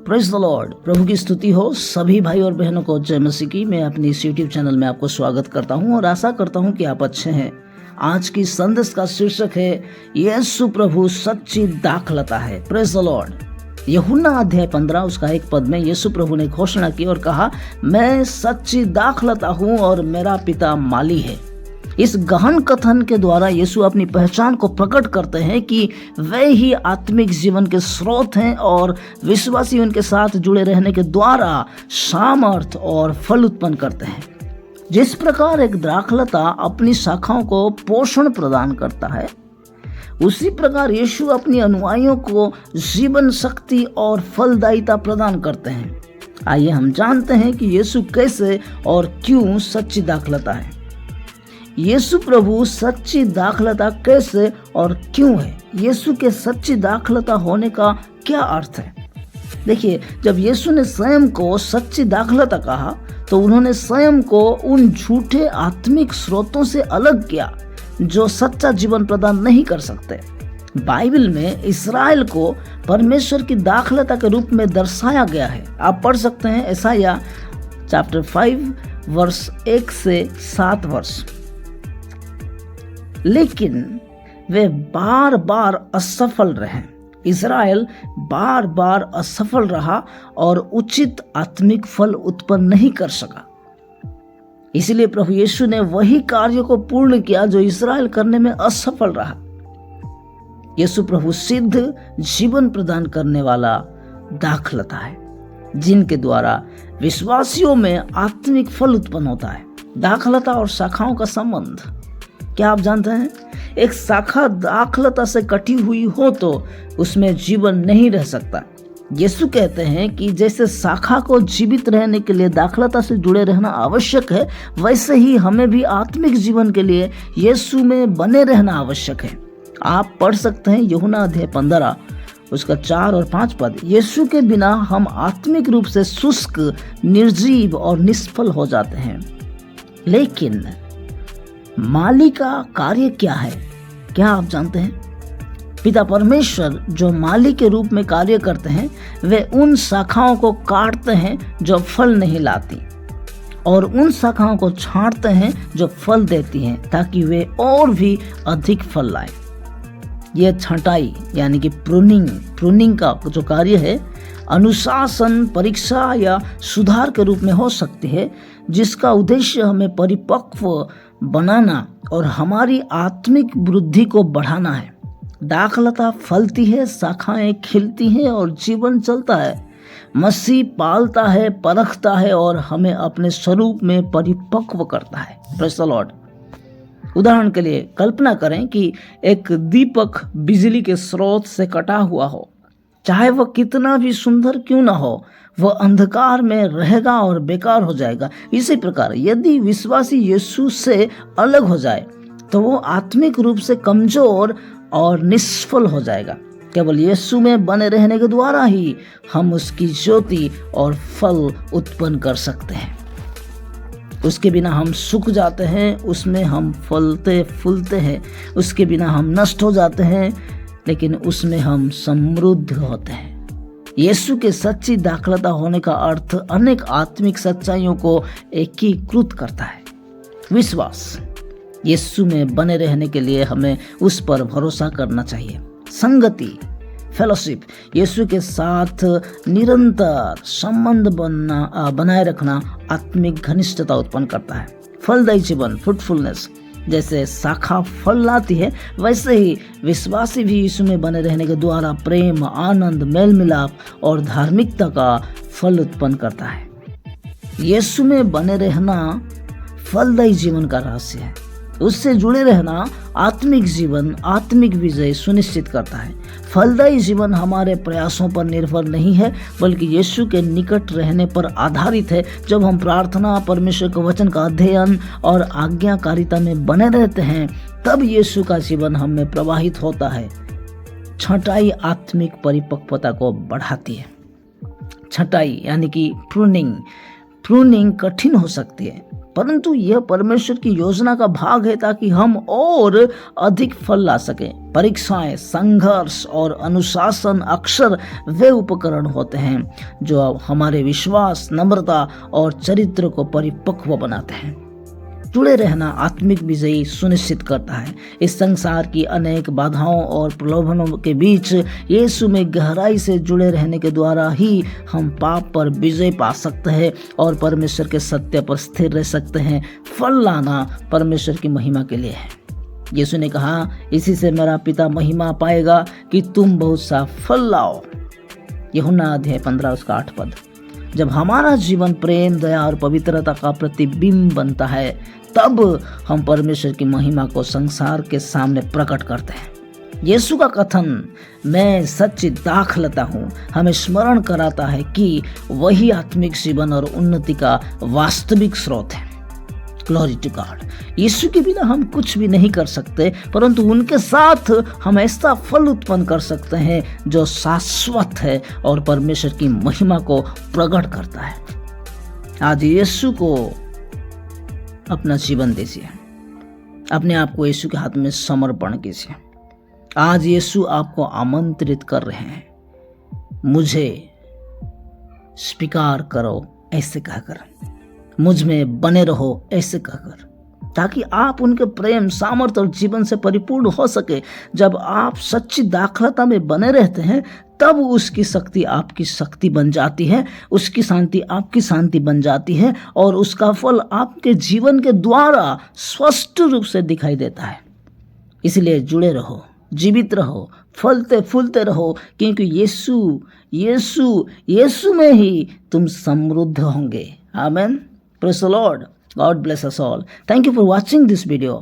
Praise the Lord. प्रभु की स्तुति हो। सभी भाई और बहनों को जय मसीह की। मैं अपनी इस यूट्यूब चैनल में आपको स्वागत करता हूं और आशा करता हूं कि आप अच्छे हैं। आज की संदेश का शीर्षक है यीशु प्रभु सच्ची दाखलता है। Praise the Lord. यूहन्ना अध्याय 15 उसका 1 पद में यीशु प्रभु ने घोषणा की और कहा, मैं सच्ची दाखलता हूं और मेरा पिता माली है। इस गहन कथन के द्वारा यीशु अपनी पहचान को प्रकट करते हैं कि वे ही आत्मिक जीवन के स्रोत हैं और विश्वासी उनके साथ जुड़े रहने के द्वारा सामर्थ और फल उत्पन्न करते हैं। जिस प्रकार एक दाखलता अपनी शाखाओं को पोषण प्रदान करता है, उसी प्रकार यीशु अपनी अनुयायियों को जीवन शक्ति और फलदायिता प्रदान करते हैं। आइए हम जानते हैं कि यीशु कैसे और क्यों सच्ची दाखलता है। यीशु प्रभु सच्ची दाखलता कैसे और क्यों है? यीशु के सच्ची दाखलता होने का क्या अर्थ है? देखिए, जब यीशु ने स्वयं को सच्ची दाखलता कहा तो उन्होंने स्वयं को उन झूठे आत्मिक स्रोतों से अलग किया जो सच्चा जीवन प्रदान नहीं कर सकते। बाइबल में इस्राएल को परमेश्वर की दाखलता के रूप में दर्शाया गया है। आप पढ़ सकते हैं यशायाह चैप्टर 5 वर्ष 1 से 7 वर्ष। लेकिन वे बार बार असफल रहे। इस्राएल बार बार असफल रहा और उचित आत्मिक फल उत्पन्न नहीं कर सका। इसलिए प्रभु यीशु ने वही कार्य को पूर्ण किया जो इस्राएल करने में असफल रहा। यीशु प्रभु सिद्ध जीवन प्रदान करने वाला दाखलता है, जिनके द्वारा विश्वासियों में आत्मिक फल उत्पन्न होता है। दाखलता और शाखाओं का संबंध क्या आप जानते हैं? एक शाखा दाखलता से कटी हुई हो तो उसमें जीवन नहीं रह सकता। यीशु कहते हैं कि जैसे शाखा को जीवित रहने के लिए दाखलता से जुड़े रहना आवश्यक है, वैसे ही हमें भी आत्मिक जीवन के लिए यीशु में बने रहना आवश्यक है। आप पढ़ सकते हैं यूहन्ना अध्याय 15 उसका 4 और 5 पद। यीशु के बिना हम आत्मिक रूप से शुष्क, निर्जीव और निष्फल हो जाते हैं। लेकिन माली का कार्य क्या है? क्या आप जानते हैं? पिता परमेश्वर जो माली के रूप में कार्य करते हैं, वे उन शाखाओं को काटते हैं जो फल नहीं लाती और उन शाखाओं को छांटते हैं जो फल देती हैं, ताकि वे और भी अधिक फल लाएं। यह छंटाई यानी कि प्रूनिंग का जो कार्य है, अनुशासन, परीक्षा या सुधार के रूप में हो सकती है, जिसका उद्देश्य हमें परिपक्व बनाना और हमारी आत्मिक वृद्धि को बढ़ाना है। दाखलता फलती है, शाखाएं खिलती हैं और जीवन चलता है। मसीह पालता है, परखता है और हमें अपने स्वरूप में परिपक्व करता है। Praise the Lord. उदाहरण के लिए कल्पना करें कि एक दीपक बिजली के स्रोत से कटा हुआ हो। चाहे वह कितना भी सुंदर क्यों ना हो, वह अंधकार में रहेगा और बेकार हो जाएगा। इसी प्रकार यदि विश्वासी यीशु से अलग हो जाए तो वो आत्मिक रूप से कमजोर और निष्फल हो जाएगा। केवल यीशु में बने रहने के द्वारा ही हम उसकी ज्योति और फल उत्पन्न कर सकते हैं। उसके बिना हम सूख जाते हैं, उसमें हम फलते फूलते हैं। उसके बिना हम नष्ट हो जाते हैं, लेकिन उसमें हम समृद्ध होते हैं। यीशु के सच्ची दाखलता होने का अर्थ अनेक आत्मिक सच्चाइयों को एकीकृत करता है। विश्वास। यीशु में बने रहने के लिए हमें उस पर भरोसा करना चाहिए। संगति, फेलोशिप, यीशु के साथ निरंतर संबंध बनाए रखना आत्मिक घनिष्ठता उत्पन्न करता है। फलदायी जीवन, फ्रूटफुलनेस। जैसे शाखा फल लाती है, वैसे ही विश्वासी भी यीशु में बने रहने के द्वारा प्रेम, आनंद, मेल मिलाप और धार्मिकता का फल उत्पन्न करता है। यीशु में बने रहना फलदायी जीवन का रहस्य है। उससे जुड़े रहना आत्मिक जीवन, आत्मिक विजय सुनिश्चित करता है। फलदायी जीवन हमारे प्रयासों पर निर्भर नहीं है, बल्कि यीशु के निकट रहने पर आधारित है। जब हम प्रार्थना, परमेश्वर के वचन का अध्ययन और आज्ञाकारिता में बने रहते हैं, तब यीशु का जीवन हम में प्रवाहित होता है। छंटाई आत्मिक परिपक्वता को बढ़ाती है। छंटाई यानी कि प्रूनिंग कठिन हो सकती है, परंतु यह परमेश्वर की योजना का भाग है ताकि हम और अधिक फल ला सकें। परीक्षाएं, संघर्ष और अनुशासन अक्सर वे उपकरण होते हैं जो हमारे विश्वास, नम्रता और चरित्र को परिपक्व बनाते हैं। जुड़े रहना आत्मिक विजयी सुनिश्चित करता है। इस संसार की अनेक बाधाओं और प्रलोभनों के बीच यीशु में गहराई से जुड़े रहने के द्वारा ही हम पाप पर विजय पा सकते हैं और परमेश्वर के सत्य पर स्थिर रह सकते हैं। फल लाना परमेश्वर की महिमा के लिए है। यीशु ने कहा, इसी से मेरा पिता महिमा पाएगा कि तुम बहुत सा फल लाओ। यूहन्ना अध्याय 15 उसका 8 पद। जब हमारा जीवन प्रेम, दया और पवित्रता का प्रतिबिंब बनता है, तब हम परमेश्वर की महिमा को संसार के सामने प्रकट करते हैं। यीशु का कथन, मैं सच्ची दाखलता हूँ, हमें स्मरण कराता है कि वही आत्मिक जीवन और उन्नति का वास्तविक स्रोत है। Glory to God. यीशु के बिना हम कुछ भी नहीं कर सकते, परंतु उनके साथ हम ऐसा फल उत्पन्न कर सकते हैं जो शाश्वत है और परमेश्वर की महिमा को प्रकट करता है। आज यीशु को अपना जीवन दीजिए, अपने आप को यीशु के हाथ में समर्पण कीजिए। आज यीशु आपको आमंत्रित कर रहे हैं, मुझे स्वीकार करो ऐसे कहकर, मुझ में बने रहो ऐसे कहकर, ताकि आप उनके प्रेम, सामर्थ्य और जीवन से परिपूर्ण हो सके। जब आप सच्ची दाखलता में बने रहते हैं, तब उसकी शक्ति आपकी शक्ति बन जाती है, उसकी शांति आपकी शांति बन जाती है और उसका फल आपके जीवन के द्वारा स्पष्ट रूप से दिखाई देता है। इसलिए जुड़े रहो, जीवित रहो, फलते फूलते रहो, क्योंकि यीशु में ही तुम समृद्ध होंगे। आमेन। Praise the Lord. God bless us all. Thank you for watching this video.